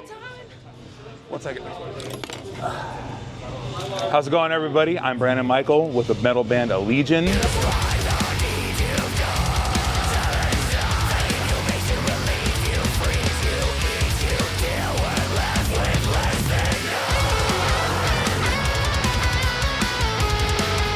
1 second. How's it going, everybody? I'm Brandon Michael with the metal band Allegaeon.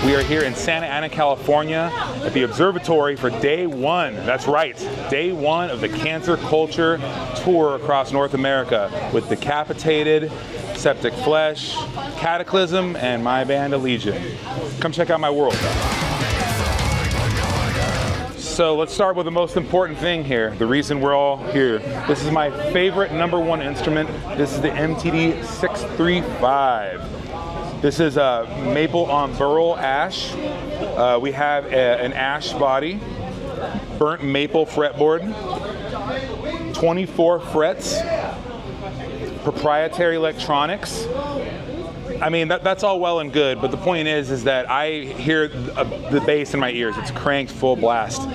We are here in Santa Ana, California at the observatory for day one. That's right, day one of the Cancer Culture Tour across North America with Decapitated, Septic Flesh, Cataclysm, and my band Allegaeon. Come check out my world. So let's start with the most important thing here, the reason we're all here. This is my favorite #1 instrument. This is the MTD 635. This is a maple on burl ash. We have an ash body, burnt maple fretboard, 24 frets, proprietary electronics. I mean, that's all well and good, but the point is that I hear the bass in my ears. It's cranked full blast.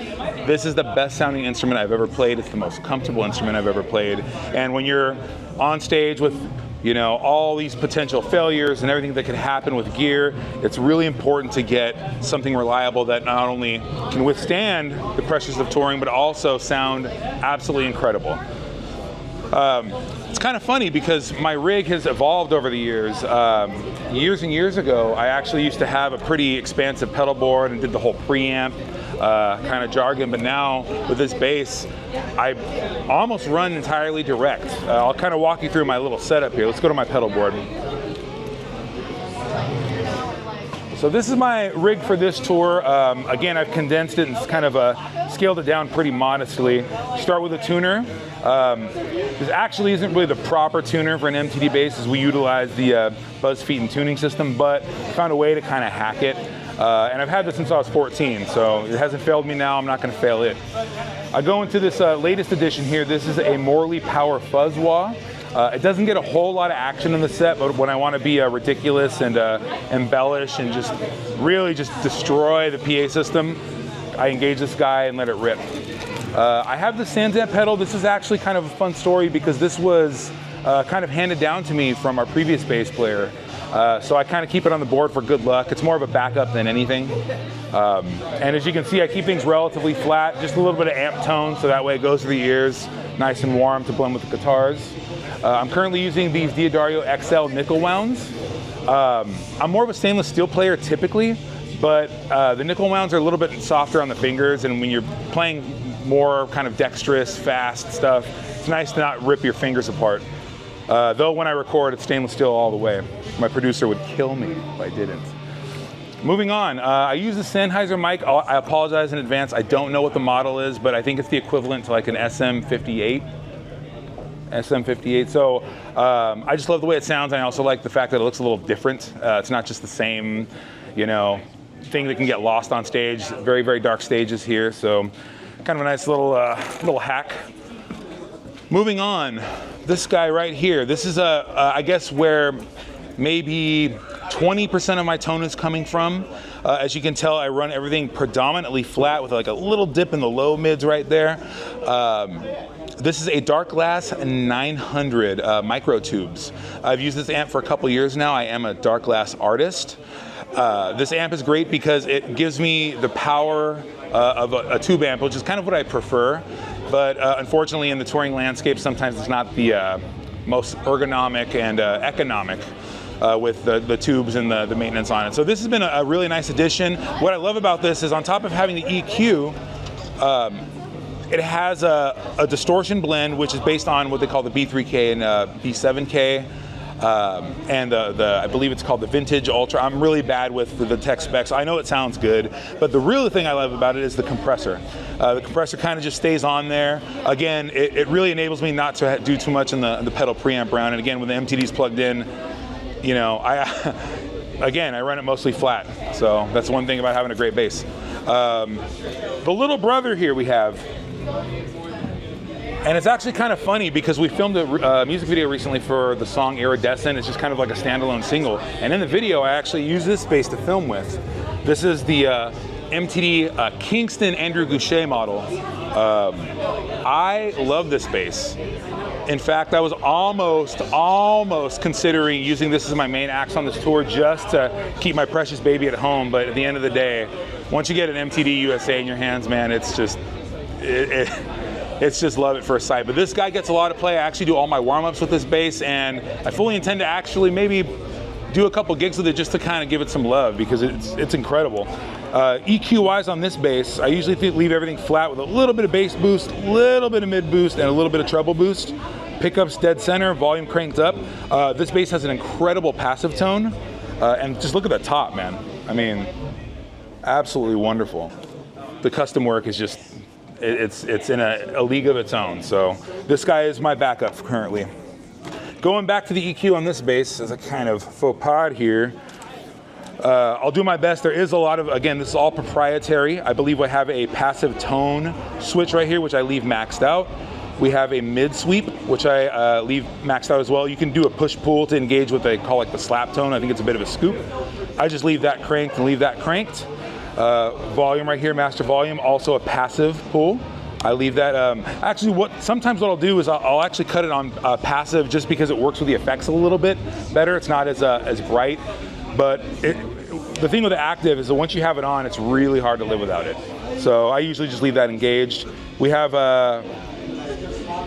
This is the best sounding instrument I've ever played. It's the most comfortable instrument I've ever played. And when you're on stage with, you know, all these potential failures and everything that could happen with gear, it's really important to get something reliable that not only can withstand the pressures of touring, but also sound absolutely incredible. It's kind of funny because my rig has evolved over the years. Years and years ago, I actually used to have a pretty expansive pedal board and did the whole preamp kind of jargon, but now with this bass, I almost run entirely direct. I'll kind of walk you through my little setup here. Let's go to my pedal board. So this is my rig for this tour. Again, I've condensed it and kind of scaled it down pretty modestly. Start with a tuner. This actually isn't really the proper tuner for an MTD bass, as we utilize the Buzz Feet and tuning system, but found a way to kind of hack it. And I've had this since I was 14, so it hasn't failed me now. I'm not going to fail it. I go into this latest edition here. This is a Morley Power Fuzz Wah. It doesn't get a whole lot of action in the set, but when I want to be ridiculous and embellish and just really just destroy the PA system, I engage this guy and let it rip. I have the Sanzant pedal. This is actually kind of a fun story because this was kind of handed down to me from our previous bass player. So I kind of keep it on the board for good luck. It's more of a backup than anything. And as you can see, I keep things relatively flat, just a little bit of amp tone, so that way it goes to the ears, nice and warm to blend with the guitars. I'm currently using these Diodario XL nickel wounds. I'm more of a stainless steel player typically, but the nickel wounds are a little bit softer on the fingers, and when you're playing more kind of dexterous, fast stuff, it's nice to not rip your fingers apart. Though when I record, it's stainless steel all the way. My producer would kill me if I didn't. Moving on, I use the Sennheiser mic. I apologize in advance. I don't know what the model is, but I think it's the equivalent to like an SM58. So I just love the way it sounds. And I also like the fact that it looks a little different. It's not just the same, you know, thing that can get lost on stage. Very, very dark stages here. So kind of a nice little hack. Moving on, this guy right here. This is I guess where maybe 20% of my tone is coming from. As you can tell, I run everything predominantly flat with like a little dip in the low mids right there. This is a Dark Glass 900 micro tubes. I've used this amp for a couple years now. I am a Dark Glass artist. This amp is great because it gives me the power of a tube amp, which is kind of what I prefer. But unfortunately, in the touring landscape, sometimes it's not the most ergonomic and economic with the tubes and the maintenance on it. So this has been a really nice addition. What I love about this is on top of having the EQ, it has a distortion blend, which is based on what they call the B3K and B7K. And I believe it's called the Vintage Ultra. I'm really bad with the tech specs. I know it sounds good, but the real thing I love about it is the compressor. The compressor kind of just stays on there. Again, it really enables me not to do too much in the pedal preamp round. And again, when the MTD's plugged in, you know, again, I run it mostly flat. So that's one thing about having a great bass. The little brother here we have. And it's actually kind of funny because we filmed a music video recently for the song Iridescent. It's just kind of like a standalone single. And in the video, I actually use this bass to film with. This is the MTD Kingston Andrew Goucher model. I love this bass. In fact, I was almost considering using this as my main axe on this tour just to keep my precious baby at home. But at the end of the day, once you get an MTD USA in your hands, man, it's just, it's just love at first sight. But this guy gets a lot of play. I actually do all my warm-ups with this bass, and I fully intend to actually maybe do a couple gigs with it just to kind of give it some love, because it's incredible. EQ-wise on this bass, I usually leave everything flat with a little bit of bass boost, a little bit of mid boost, and a little bit of treble boost. Pickups dead center, volume cranked up. This bass has an incredible passive tone, and just look at the top, man. I mean, absolutely wonderful. The custom work is just, it's in a league of its own. So this guy is my backup currently. Going back to the EQ on this bass as a kind of faux pas here, I'll do my best. There is a lot of, again, this is all proprietary. I believe I have a passive tone switch right here, which I leave maxed out. We have a mid sweep, which I leave maxed out as well. You can do a push-pull to engage what they call like the slap tone. I think it's a bit of a scoop. I just leave that cranked and leave that cranked. Volume right here, master volume, also a passive pull. I leave that, actually sometimes what I'll do is I'll actually cut it on passive just because it works with the effects a little bit better. It's not as bright, but the thing with the active is that once you have it on, it's really hard to live without it. So I usually just leave that engaged. We have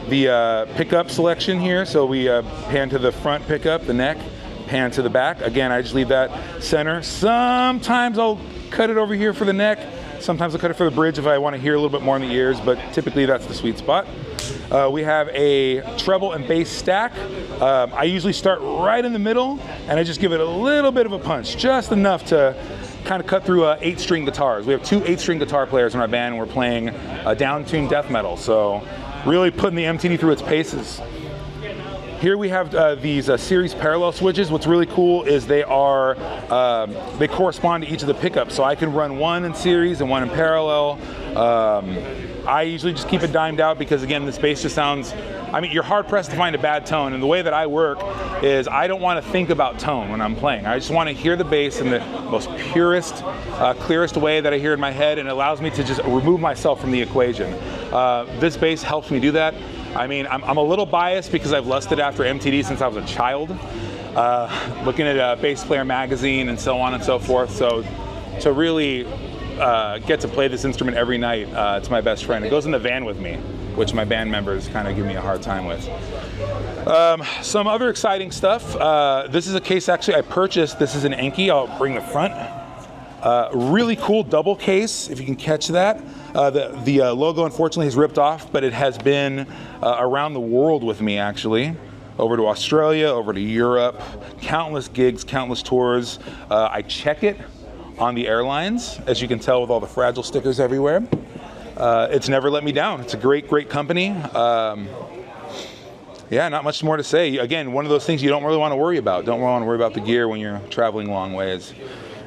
the pickup selection here. So we pan to the front pickup, the neck, pan to the back. Again, I just leave that center. Sometimes I'll cut it over here for the neck. Sometimes I'll cut it for the bridge if I want to hear a little bit more in the ears, but typically that's the sweet spot. We have a treble and bass stack. I usually start right in the middle, and I just give it a little bit of a punch, just enough to kind of cut through 8-string guitars. We have 2 8-string guitar players in our band, and we're playing down-tuned death metal, so really putting the MTD through its paces. Here we have these series parallel switches. What's really cool is they correspond to each of the pickups. So I can run one in series and one in parallel. I usually just keep it dimed out because, again, this bass just sounds, I mean, you're hard pressed to find a bad tone. And the way that I work is I don't want to think about tone when I'm playing. I just want to hear the bass in the most purest, clearest way that I hear in my head, and it allows me to just remove myself from the equation. This bass helps me do that. I mean, I'm a little biased because I've lusted after MTD since I was a child, looking at Bass Player magazine and so on and so forth. So to really get to play this instrument every night, it's my best friend. It goes in the van with me, which my band members kind of give me a hard time with. Some other exciting stuff. This is a case actually I purchased. This is an Enki. I'll bring the front. Really cool double case, if you can catch that. The logo unfortunately is ripped off, but it has been around the world with me actually. Over to Australia, over to Europe, countless gigs, countless tours. I check it on the airlines, as you can tell with all the fragile stickers everywhere. It's never let me down. It's a great, great company. Yeah, not much more to say. Again, one of those things you don't really want to worry about. Don't want to worry about the gear when you're traveling long ways.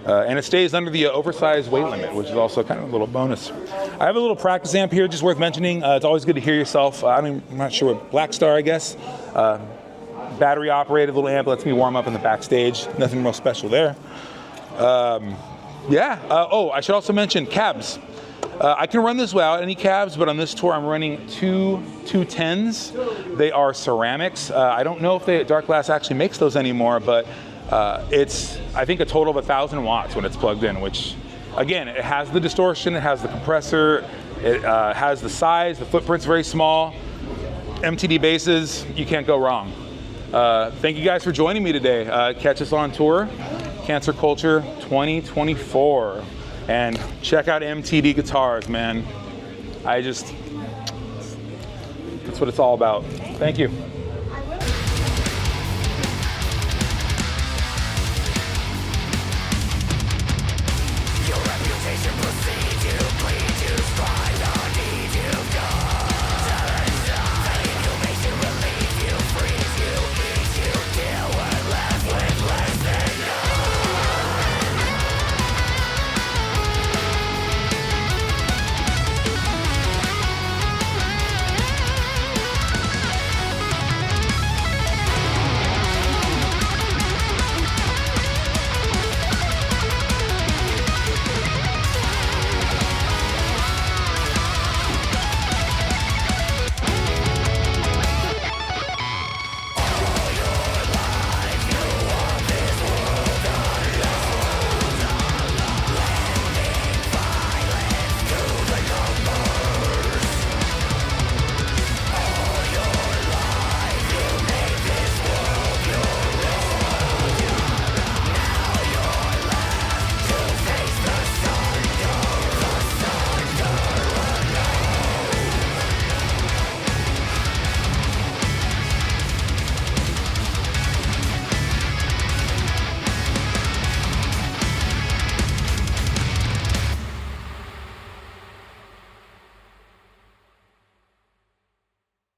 And it stays under the oversized weight limit, which is also kind of a little bonus. I have a little practice amp here, just worth mentioning. It's always good to hear yourself. I'm not sure what, Black Star, I guess. Battery operated little amp, lets me warm up in the backstage. Nothing real special there. Oh, I should also mention cabs. I can run this without any cabs, but on this tour I'm running two 210s. They are ceramics. I don't know if Dark Glass actually makes those anymore, but it's, I think, a total of 1,000 watts when it's plugged in, which, again, it has the distortion, it has the compressor, it has the size, the footprint's very small. MTD basses, you can't go wrong. Thank you guys for joining me today. Catch us on tour, Cancer Culture 2024. And check out MTD guitars, man. That's what it's all about. Thank you.